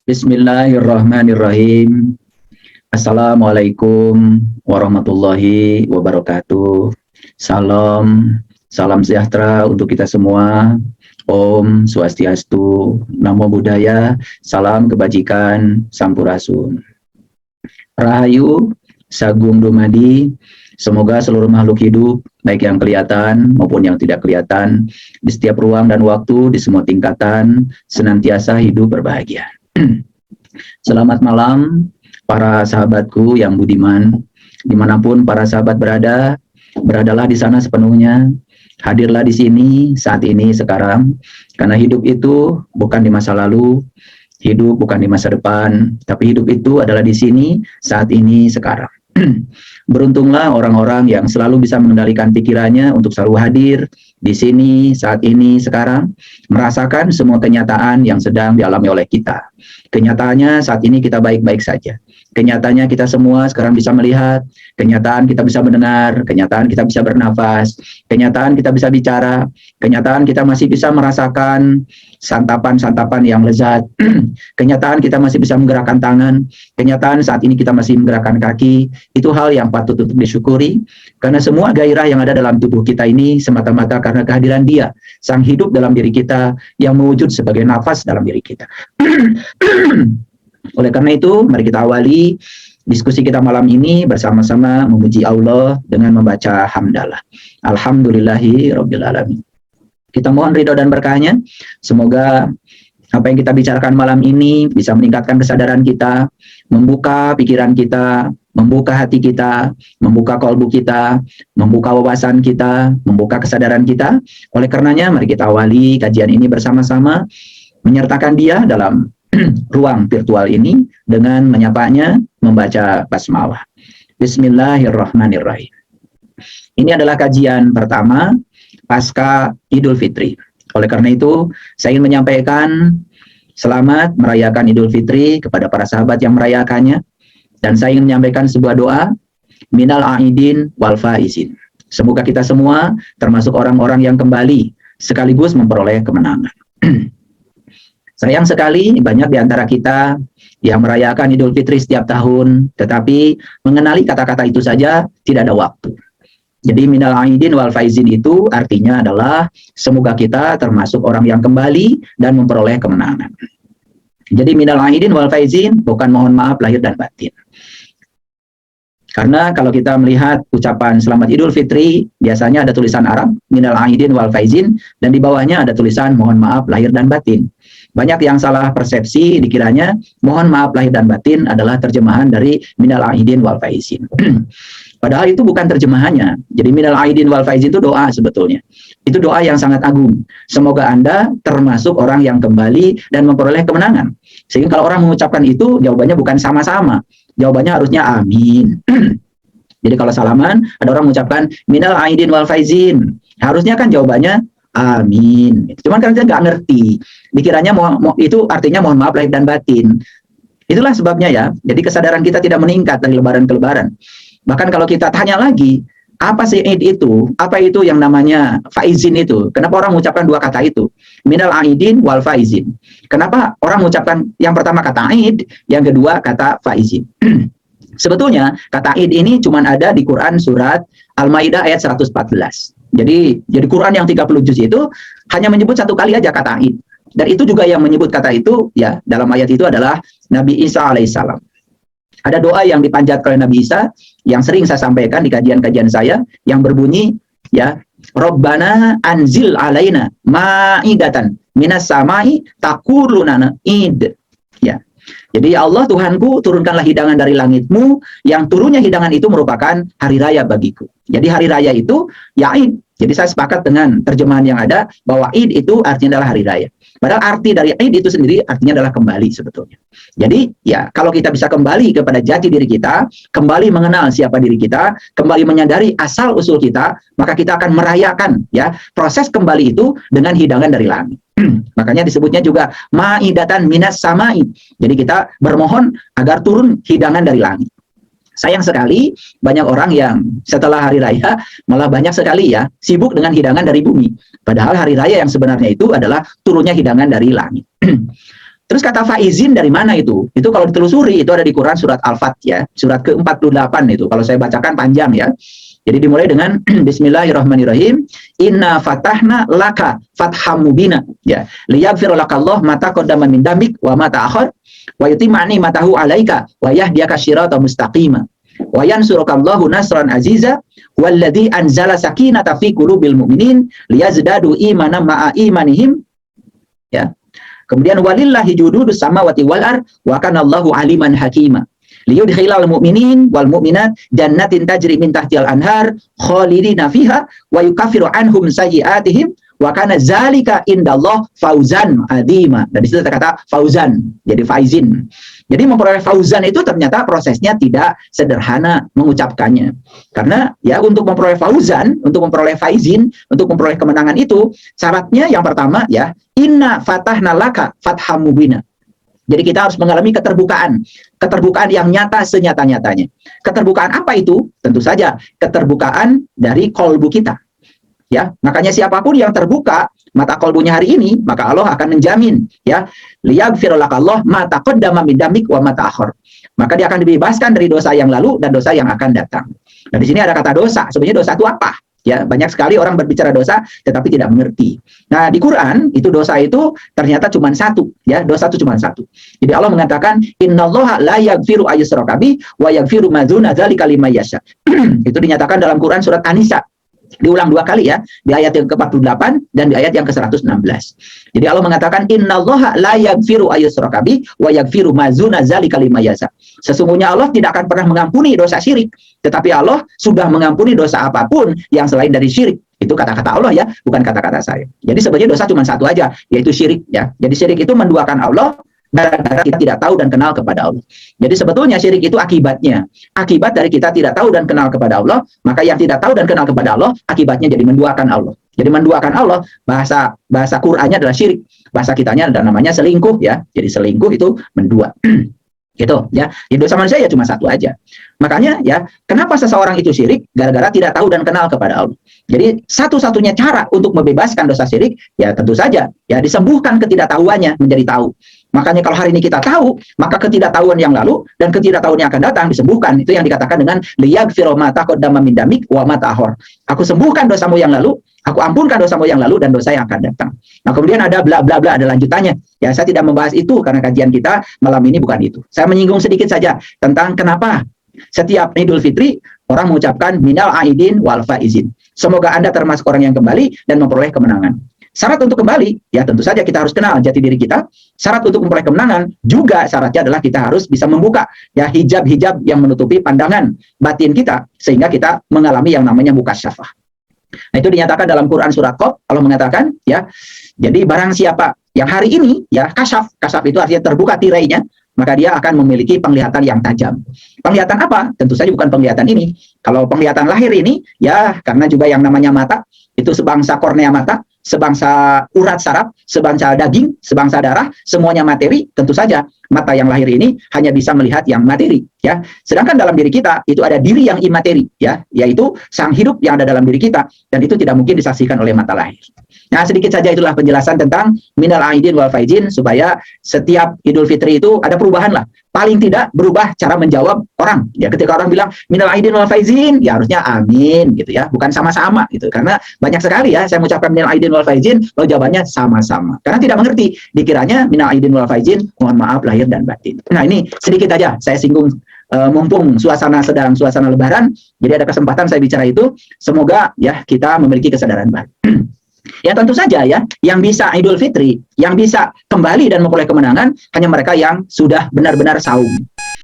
Bismillahirrahmanirrahim. Assalamualaikum warahmatullahi wabarakatuh. Salam, salam sejahtera untuk kita semua. Om Swastiastu, Namo Buddhaya, salam kebajikan, Sampurasun. Rahayu, Sagung Dumadi, semoga seluruh makhluk hidup, baik yang kelihatan maupun yang tidak kelihatan, di setiap ruang dan waktu, di semua tingkatan, senantiasa hidup berbahagia. Selamat malam para sahabatku yang budiman, dimanapun para sahabat berada, beradalah di sana sepenuhnya, hadirlah di sini saat ini sekarang, karena hidup itu bukan di masa lalu, hidup bukan di masa depan, tapi hidup itu adalah di sini saat ini sekarang. Beruntunglah orang-orang yang selalu bisa mengendalikan pikirannya untuk selalu hadir di sini, saat ini, sekarang, merasakan semua kenyataan yang sedang dialami oleh kita. Kenyataannya saat ini kita baik-baik saja. Kenyataannya kita semua sekarang bisa melihat, kenyataan kita bisa mendengar, kenyataan kita bisa bernafas, kenyataan kita bisa bicara, kenyataan kita masih bisa merasakan santapan-santapan yang lezat, kenyataan kita masih bisa menggerakkan tangan, kenyataan saat ini kita masih menggerakkan kaki. Itu hal yang patut untuk disyukuri, karena semua gairah yang ada dalam tubuh kita ini semata-mata karena kehadiran Dia, Sang Hidup dalam diri kita, yang mewujud sebagai nafas dalam diri kita. Oleh karena itu, mari kita awali diskusi kita malam ini bersama-sama memuji Allah dengan membaca hamdalah. Alhamdulillahi Rabbil Alamin. Kita mohon ridho dan berkahnya, semoga apa yang kita bicarakan malam ini bisa meningkatkan kesadaran kita, membuka pikiran kita, membuka hati kita, membuka kolbu kita, membuka wawasan kita, membuka kesadaran kita. Oleh karenanya, mari kita awali kajian ini bersama-sama, menyertakan Dia dalam ruang virtual ini dengan menyapanya membaca basmalah. Bismillahirrahmanirrahim. Ini adalah kajian pertama pasca Idul Fitri. Oleh karena itu, saya ingin menyampaikan selamat merayakan Idul Fitri kepada para sahabat yang merayakannya, dan saya ingin menyampaikan sebuah doa, minal aidin wal faizin. Semoga kita semua termasuk orang-orang yang kembali sekaligus memperoleh kemenangan. Sayang sekali banyak di antara kita yang merayakan Idul Fitri setiap tahun, tetapi mengenali kata-kata itu saja tidak ada waktu. Jadi minal aidin wal faizin itu artinya adalah semoga kita termasuk orang yang kembali dan memperoleh kemenangan. Jadi minal aidin wal faizin bukan mohon maaf lahir dan batin. Karena kalau kita melihat ucapan selamat Idul Fitri, biasanya ada tulisan Arab minal aidin wal faizin, dan di bawahnya ada tulisan mohon maaf lahir dan batin. Banyak yang salah persepsi, dikiranya mohon maaf lahir dan batin adalah terjemahan dari minal aidin wal faizin. Padahal itu bukan terjemahannya. Jadi minal aidin wal faizin itu doa sebetulnya. Itu doa yang sangat agung. Semoga Anda termasuk orang yang kembali dan memperoleh kemenangan. Sehingga kalau orang mengucapkan itu, jawabannya bukan sama-sama. Jawabannya harusnya amin. Jadi kalau salaman, ada orang mengucapkan minal aidin wal faizin. Harusnya kan jawabannya amin. Cuman kan kita nggak ngerti. Dikiranya itu artinya mohon maaf lahir dan batin. Itulah sebabnya ya. Jadi kesadaran kita tidak meningkat dari lebaran ke lebaran. Bahkan kalau kita tanya lagi, apa sih Id itu? Apa itu yang namanya faizin itu? Kenapa orang mengucapkan dua kata itu? Minal aidin wal faizin. Kenapa orang mengucapkan yang pertama kata Id, yang kedua kata faizin? Sebetulnya kata Id ini cuma ada di Quran surat Al-Maidah ayat 114. Jadi Quran yang 30 juz itu hanya menyebut satu kali aja kata Id. Dan itu juga yang menyebut kata itu ya dalam ayat itu adalah Nabi Isa alaihissalam. Ada doa yang dipanjatkan oleh Nabi Isa yang sering saya sampaikan di kajian-kajian saya yang berbunyi ya, Rabbana anzil alaina ma'idatan minas samai takurlunana id. Ya. Jadi ya Allah Tuhanku, turunkanlah hidangan dari langitmu, yang turunnya hidangan itu merupakan hari raya bagiku. Jadi hari raya itu ya Id. Jadi saya sepakat dengan terjemahan yang ada bahwa Id itu artinya adalah hari raya. Padahal arti dari Id itu sendiri artinya adalah kembali sebetulnya. Jadi ya kalau kita bisa kembali kepada jati diri kita, kembali mengenal siapa diri kita, kembali menyadari asal usul kita, maka kita akan merayakan ya proses kembali itu dengan hidangan dari langit. Makanya disebutnya juga ma'idatan minas samai. Jadi kita bermohon agar turun hidangan dari langit. Sayang sekali banyak orang yang setelah hari raya malah banyak sekali ya sibuk dengan hidangan dari bumi. Padahal hari raya yang sebenarnya itu adalah turunnya hidangan dari langit. Terus kata faizin dari mana itu? Itu kalau ditelusuri itu ada di Quran surat Al-Fat ya, surat ke-48 itu. Kalau saya bacakan panjang ya. Jadi dimulai dengan Bismillahirrahmanirrahim. Inna fatahna laka fatham mubina ya. Liyaghfir lakallahu ma taqaddama min dambik wa ma ta'akhkhar wa yutimma ni'matahu 'alaika wa yahdiyaka siratan mustaqima. Wa yansurukallahu nasran aziza walladzi anzala sakinata fi qulubil mu'minin liyazdadu imanan ma'a imanihim ya. Kemudian walillahi jududus samawati wal ard wa kana Allahu aliman hakima. Liyudkhilal mu'minin wal mu'minat jannatin tajri min tahtihal anhar khalidina fiha wa yukaffiru anhum sayyi'atihim wa kana zalika indallah fauzan adzima. Dan di situ kata fauzan, jadi faizin. Jadi memperoleh fauzan itu ternyata prosesnya tidak sederhana mengucapkannya. Karena ya untuk memperoleh fauzan, untuk memperoleh faizin, untuk memperoleh kemenangan itu syaratnya yang pertama ya inna fatahna laka fatham mubina. Jadi kita harus mengalami keterbukaan, keterbukaan yang nyata senyata-nyatanya. Keterbukaan apa itu? Tentu saja keterbukaan dari kolbu kita. Ya, makanya siapapun yang terbuka mata kolbunya hari ini, maka Allah akan menjamin ya, liyaghfir lakallahu ma taqaddama min dzambik wa ma ta'akhkhar. Maka dia akan dibebaskan dari dosa yang lalu dan dosa yang akan datang. Nah, di sini ada kata dosa. Sebenarnya dosa itu apa? Ya, banyak sekali orang berbicara dosa tetapi tidak mengerti. Nah, di Quran itu dosa itu ternyata cuma satu, ya. Dosa itu cuma satu. Jadi Allah mengatakan innallaha la yaghfiru ayyushraka bihi wa yaghfiru ma dzuna dzalika liman yasha. Itu dinyatakan dalam Quran surat An-Nisa. Diulang 2 kali ya, di ayat yang ke-48 dan di ayat yang ke-116. Jadi Allah mengatakan innallaha la yaghfiru ayyushraka bihi wa yaghfiru ma dzuna dzalika liman yasha. Sesungguhnya Allah tidak akan pernah mengampuni dosa syirik, tetapi Allah sudah mengampuni dosa apapun yang selain dari syirik. Itu kata-kata Allah ya, bukan kata-kata saya. Jadi sebenarnya dosa cuma satu aja, yaitu syirik ya. Jadi syirik itu menduakan Allah gara-gara kita tidak tahu dan kenal kepada Allah. Jadi sebetulnya syirik itu akibatnya. Akibat dari kita tidak tahu dan kenal kepada Allah, maka yang tidak tahu dan kenal kepada Allah, akibatnya jadi menduakan Allah. Jadi menduakan Allah, bahasa Qur'annya adalah syirik. Bahasa kitanya adalah namanya selingkuh ya. Jadi selingkuh itu mendua. Gitu ya. Jadi dosa manusia ya cuma satu aja. Makanya ya, kenapa seseorang itu syirik? Gara-gara tidak tahu dan kenal kepada Allah. Jadi satu-satunya cara untuk membebaskan dosa syirik ya tentu saja ya disembuhkan ketidaktahuannya menjadi tahu. Makanya kalau hari ini kita tahu, maka ketidaktahuan yang lalu dan ketidaktahuan yang akan datang disembuhkan. Itu yang dikatakan dengan liyaghfir ma taqaddama min dzambik wa ma ta'akhkhar. Aku sembuhkan dosamu yang lalu, aku ampunkan dosamu yang lalu dan dosa yang akan datang. Nah, kemudian ada bla bla bla, ada lanjutannya. Ya, saya tidak membahas itu karena kajian kita malam ini bukan itu. Saya menyinggung sedikit saja tentang kenapa setiap Idul Fitri orang mengucapkan minal aidin wal faizin. Semoga Anda termasuk orang yang kembali dan memperoleh kemenangan. Syarat untuk kembali, ya tentu saja kita harus kenal jati diri kita. Syarat untuk memperoleh kemenangan, juga syaratnya adalah kita harus bisa membuka ya hijab-hijab yang menutupi pandangan batin kita, sehingga kita mengalami yang namanya mukasyafah. Nah, itu dinyatakan dalam Quran surat Qaf. Allah mengatakan, ya, jadi barang siapa yang hari ini, ya kasyaf itu artinya terbuka tirainya, maka dia akan memiliki penglihatan yang tajam. Penglihatan apa? Tentu saja bukan penglihatan ini. Kalau penglihatan lahir ini, ya karena juga yang namanya mata, itu sebangsa kornea mata, sebangsa urat saraf, sebangsa daging, sebangsa darah, semuanya materi. Tentu saja mata yang lahir ini hanya bisa melihat yang materi, ya. Sedangkan dalam diri kita itu ada diri yang imateri, ya, yaitu sang hidup yang ada dalam diri kita, dan itu tidak mungkin disaksikan oleh mata lahir. Nah, sedikit saja itulah penjelasan tentang minal aidin wal faizin, supaya setiap Idul Fitri itu ada perubahan lah. Paling tidak berubah cara menjawab orang. Ya, ketika orang bilang minal aidin wal faizin, ya harusnya amin gitu ya, bukan sama-sama gitu. Karena banyak sekali ya saya mengucapkan minal aidin wal faizin, lalu jawabannya sama-sama. Karena tidak mengerti, dikiranya minal aidin wal faizin, mohon maaf lahir dan batin. Nah, ini sedikit aja saya singgung, mumpung suasana sedang suasana lebaran, jadi ada kesempatan saya bicara itu. Semoga ya kita memiliki kesadaran baru. Ya tentu saja ya, yang bisa Idul Fitri, yang bisa kembali dan memperoleh kemenangan hanya mereka yang sudah benar-benar saum.